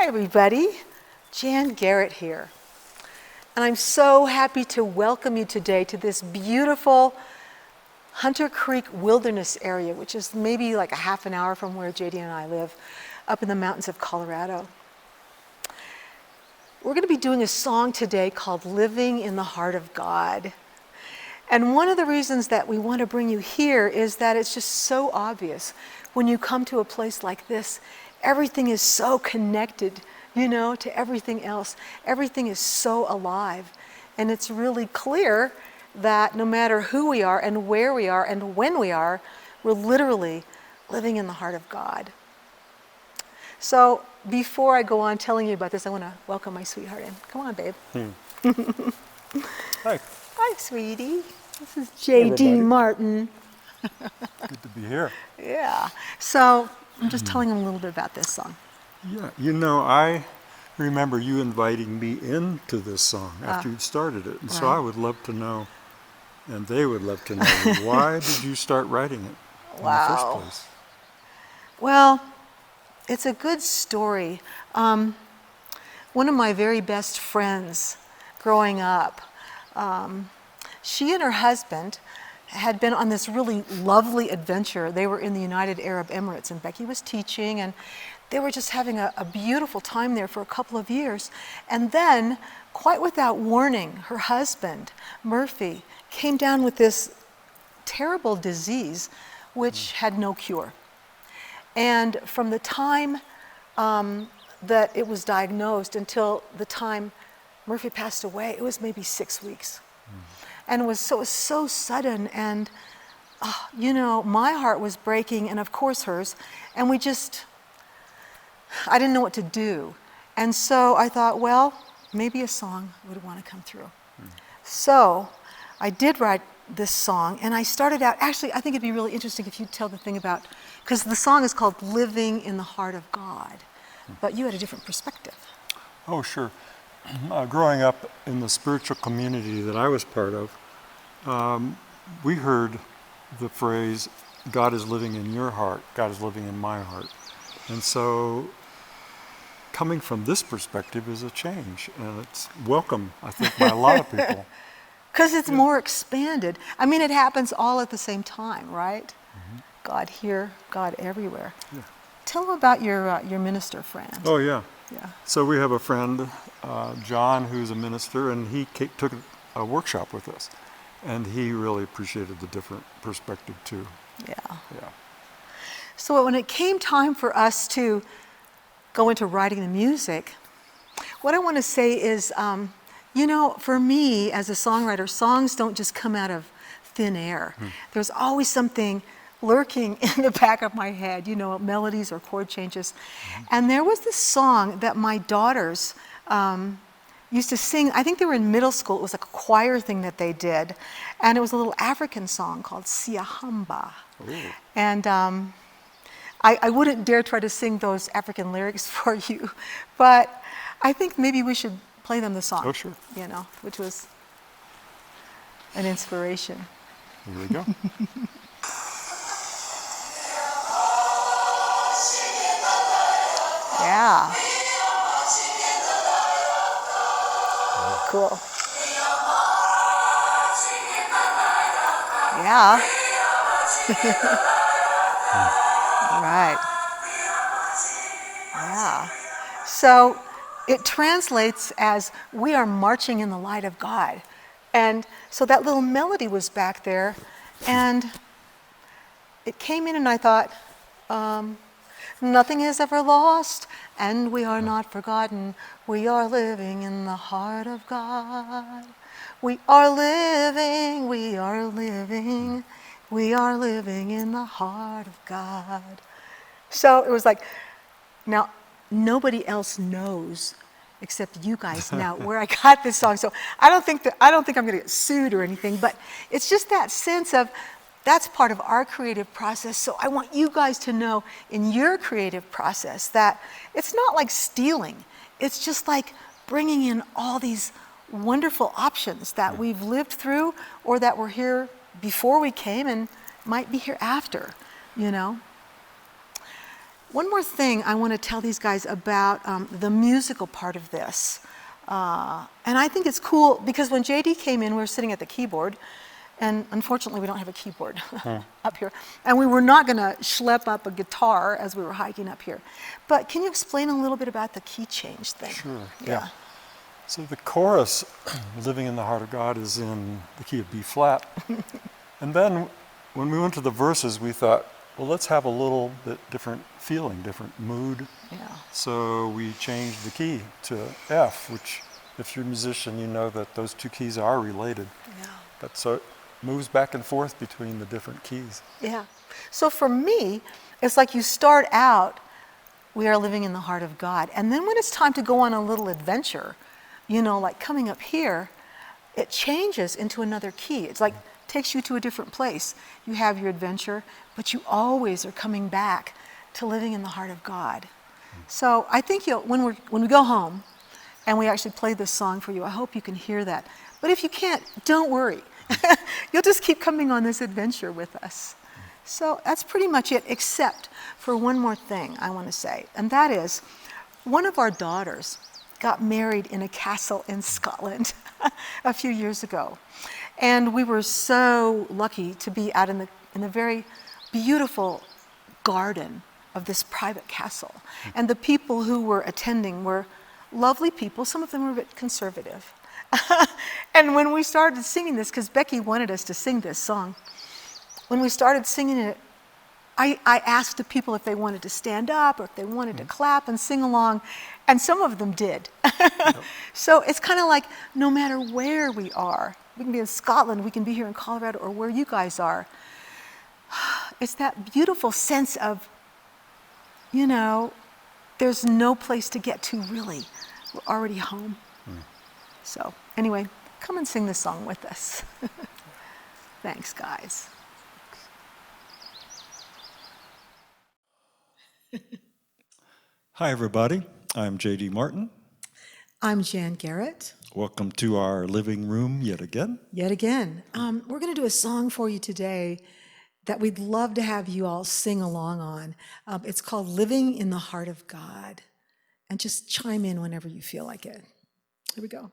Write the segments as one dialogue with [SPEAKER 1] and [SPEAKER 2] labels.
[SPEAKER 1] Hi everybody, Jan Garrett here. And I'm so happy to welcome you today to this beautiful Hunter Creek Wilderness area, which is maybe like a half an hour from where JD and I live, up in the mountains of Colorado. We're going to be doing a song today called Living in the Heart of God. And one of the reasons that we want to bring you here is that it's just so obvious. When you come to a place like this, everything is so connected, to everything else. Everything is so alive. And it's really clear that no matter who we are and where we are and when we are, we're literally living in the heart of God. So before I go on telling you about this, I want to welcome my sweetheart in. Come on, babe.
[SPEAKER 2] Hi.
[SPEAKER 1] Hi, sweetie. This is JD Martin.
[SPEAKER 2] Good to be here.
[SPEAKER 1] Yeah. So I'm just telling him a little bit about this song.
[SPEAKER 2] Yeah, I remember you inviting me into this song after you'd started it. And so I would love to know, and they would love to know, why did you start writing it in the first place?
[SPEAKER 1] Well, it's a good story. One of my very best friends growing up, she and her husband had been on this really lovely adventure. They were in the United Arab Emirates, and Becky was teaching, and they were just having a beautiful time there for a couple of years. And then, quite without warning, her husband, Murphy, came down with this terrible disease which had no cure. And from the time that it was diagnosed until the time Murphy passed away, it was maybe 6 weeks. And it was so sudden, and my heart was breaking, and of course hers, and I didn't know what to do. And so I thought, well, maybe a song would want to come through. So I did write this song, and I started out, actually, I think it'd be really interesting if you'd tell the thing about, because the song is called Living in the Heart of God, but you had a different perspective.
[SPEAKER 2] Oh, sure. Growing up in the spiritual community that I was part of, we heard the phrase, God is living in your heart, God is living in my heart. And so coming from this perspective is a change, and it's welcome, I think, by a lot of people.
[SPEAKER 1] Because it's more expanded. I mean, it happens all at the same time, right? God here, God everywhere. Yeah. Tell them about your minister friend.
[SPEAKER 2] Oh, yeah.
[SPEAKER 1] Yeah.
[SPEAKER 2] So we have a friend, John, who's a minister, and he took a workshop with us. And he really appreciated the different perspective, too.
[SPEAKER 1] Yeah.
[SPEAKER 2] Yeah.
[SPEAKER 1] So when it came time for us to go into writing the music, what I want to say is, for me as a songwriter, songs don't just come out of thin air. There's always something lurking in the back of my head, melodies or chord changes. And there was this song that my daughters used to sing. I think they were in middle school. It was like a choir thing that they did. And it was a little African song called Siahamba. Ooh. And I wouldn't dare try to sing those African lyrics for you, but I think maybe we should play them the song.
[SPEAKER 2] Oh, sure.
[SPEAKER 1] Which was an inspiration.
[SPEAKER 2] Here we go.
[SPEAKER 1] Yeah. Cool. Yeah. All right. Yeah. So it translates as we are marching in the light of God. And so that little melody was back there, and it came in, and I thought, nothing is ever lost, and we are not forgotten. We are living in the heart of God. We are living, we are living, we are living in the heart of God. So it was like, now nobody else knows except you guys now where I got this song. So I don't think I'm going to get sued or anything, but it's just that sense of that's part of our creative process. So I want you guys to know in your creative process that it's not like stealing. It's just like bringing in all these wonderful options that we've lived through or that were here before we came and might be here after, One more thing I want to tell these guys about the musical part of this. And I think it's cool because when JD came in, we were sitting at the keyboard, and unfortunately we don't have a keyboard up here. And we were not going to schlep up a guitar as we were hiking up here. But can you explain a little bit about the key change thing?
[SPEAKER 2] Sure, yeah. So the chorus, Living in the Heart of God, is in the key of B flat. And then when we went to the verses, we thought, well, let's have a little bit different feeling, different mood.
[SPEAKER 1] Yeah.
[SPEAKER 2] So we changed the key to F, which if you're a musician, you know that those two keys are related.
[SPEAKER 1] Yeah.
[SPEAKER 2] But so it moves back and forth between the different keys.
[SPEAKER 1] Yeah. So for me, it's like you start out, we are living in the heart of God. And then when it's time to go on a little adventure, you know, like coming up here, it changes into another key. It's like takes you to a different place. You have your adventure, but you always are coming back to living in the heart of God. So I think when we go home and we actually play this song for you, I hope you can hear that. But if you can't, don't worry. You'll just keep coming on this adventure with us. So that's pretty much it, except for one more thing I want to say, and that is one of our daughters got married in a castle in Scotland a few years ago. And we were so lucky to be out in the very beautiful garden of this private castle. And the people who were attending were lovely people. Some of them were a bit conservative. And when we started singing this, because Becky wanted us to sing this song, when we started singing it, I asked the people if they wanted to stand up or if they wanted to clap and sing along, and some of them did. So it's kind of like no matter where we are, we can be in Scotland, we can be here in Colorado, or where you guys are, it's that beautiful sense of, you know, there's no place to get to really. We're already home. So anyway, come and sing this song with us. Thanks, guys.
[SPEAKER 3] Hi, everybody. I'm JD Martin.
[SPEAKER 1] I'm Jan Garrett.
[SPEAKER 3] Welcome to our living room yet again.
[SPEAKER 1] Yet again. We're going to do a song for you today that we'd love to have you all sing along on. It's called Living in the Heart of God. And just chime in whenever you feel like it. Here we go.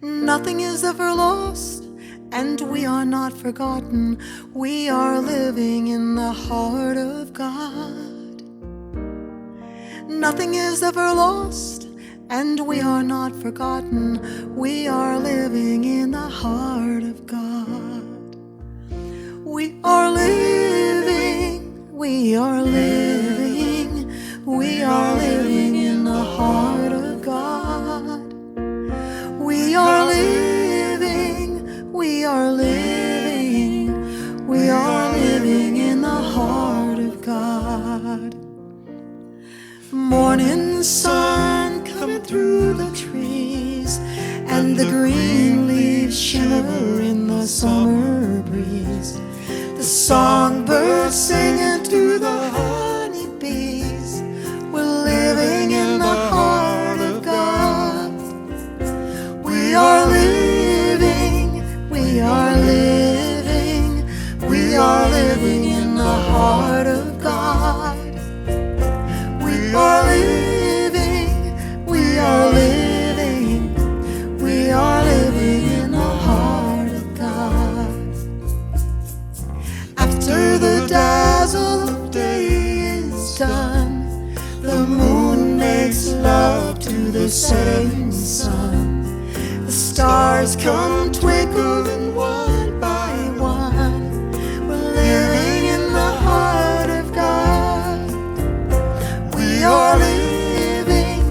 [SPEAKER 1] Nothing is ever lost, and we are not forgotten. We are living in the heart of God. Nothing is ever lost, and we are not forgotten. We are living in the heart of God. We are living, we are living, we are living in the heart of God. We are living, we are living, we are living in the heart of God. Morning sun coming through the trees, and the green leaves shimmer in the summer breeze. The songbirds singing to the honeybees. We're living in the heart of God. We are living, we are living, we are living in the heart of God. We are living, we are living, we are living in the heart of God. After the dazzle of day is done, the moon makes love to the setting sun. The stars come twinkling one by one. We're living in the heart of God. We are living,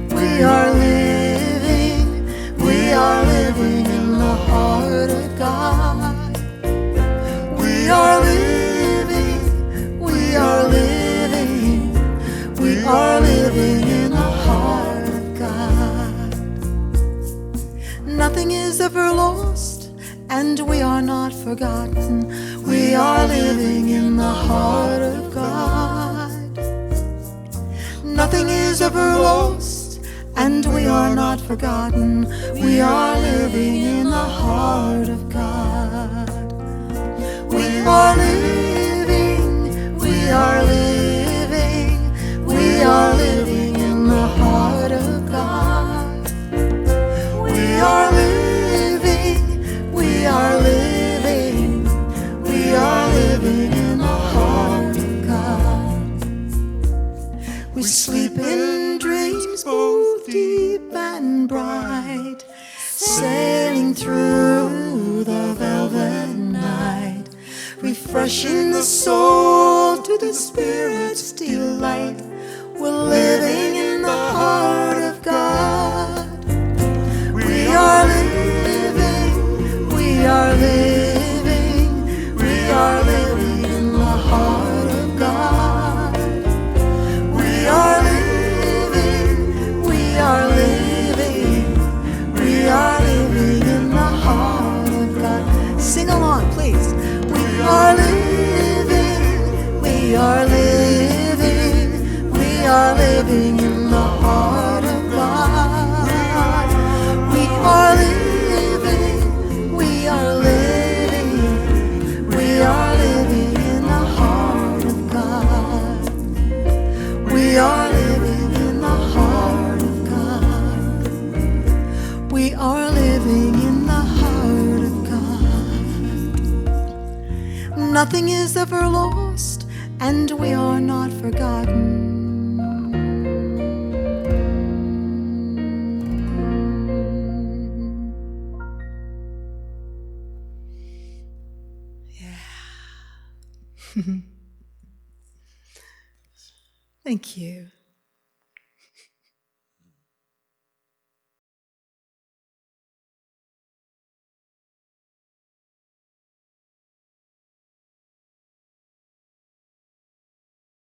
[SPEAKER 1] we are living, we are living in the heart of God. We are living, we are living, we are living in the heart of God. Nothing is ever lost, and we are not forgotten. We are living in the heart of God. Nothing is ever lost, and we are not forgotten. We are living in the heart of God. We are living, we are living, we are living in the heart of God. We are living, we are living, we are living in the heart of God. We sleep in dreams both deep and bright, sailing through the velvet night, refreshing the soul to the Spirit's delight. We're living in the heart of God. We are living, we are living, we are living in the heart of God. We are living, we are living, we are living in the heart of God. Sing along, please. We are living, we are living, we are living in the heart of God. We are living, we are living, we are living in the heart of God. We are living in the heart of God. We are living in the heart of God. Nothing is ever lost, and we are not forgotten. Yeah. Thank you.